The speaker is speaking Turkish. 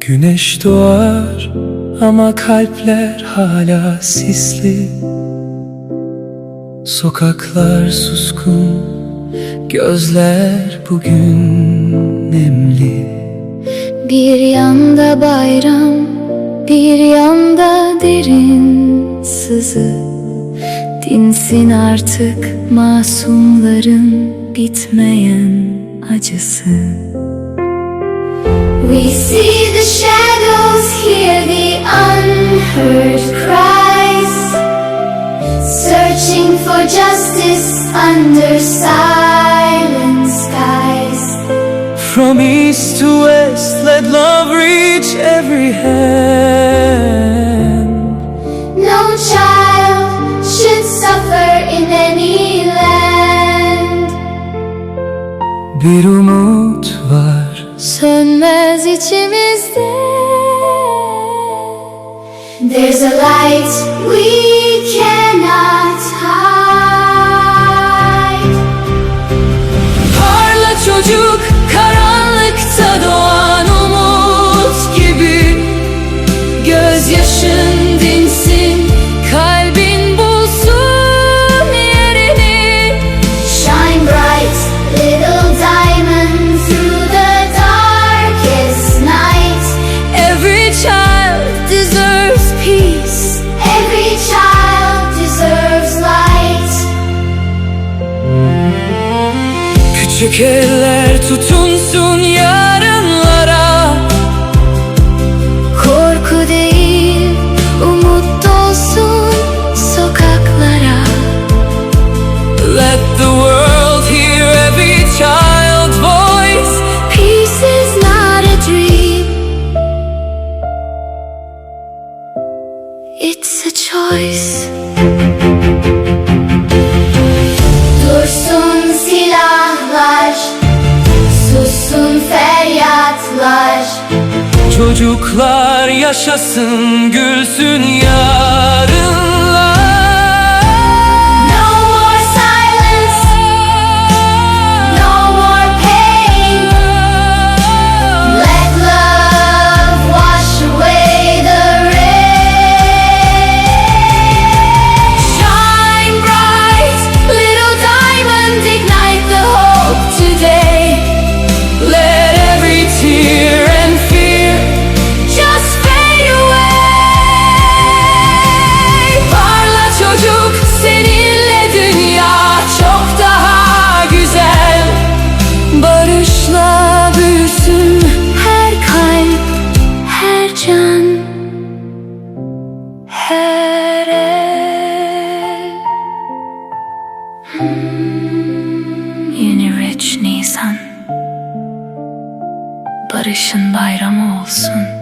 Güneş doğar ama kalpler hala sisli. Sokaklar suskun, gözler bugün nemli. Bir yanda bayram, bir yanda derin sızı. Dinsin artık masumların bitmeyen acısı. We see the shadows, hear the unheard cries, searching for justice under silent skies. From east to west, let love reach every hand. No child should suffer in any land. Bir umut var, sönmez içimizde. There's a light we cannot hide. Parla çocuk, karanlıkta doğan umut gibi. Gözyaşın dinsin, kalbin bulsun yerini. Shine bright, little diamond, through the darkest night. Every child deserves peace. Every child deserves light. Küçük eller tutunsun yarınlara. Korku değil, umut dolsun sokaklara. Let the world hear every child's voice. Peace is not a dream, it's a choice. Dursun silahlar, sussun feryatlar. Çocuklar yaşasın, gülsün yarınlar. No more silence, no more pain. Let love wash away the rain. Shine bright, little diamond, ignite the hope today. Let every tear and fear Just fade away. parla çocuk, seninle dünya çok daha güzel. Barışla büyüsün Her kalp, her can, her el. Yeni Rich Nisan, barışın bayramı olsun.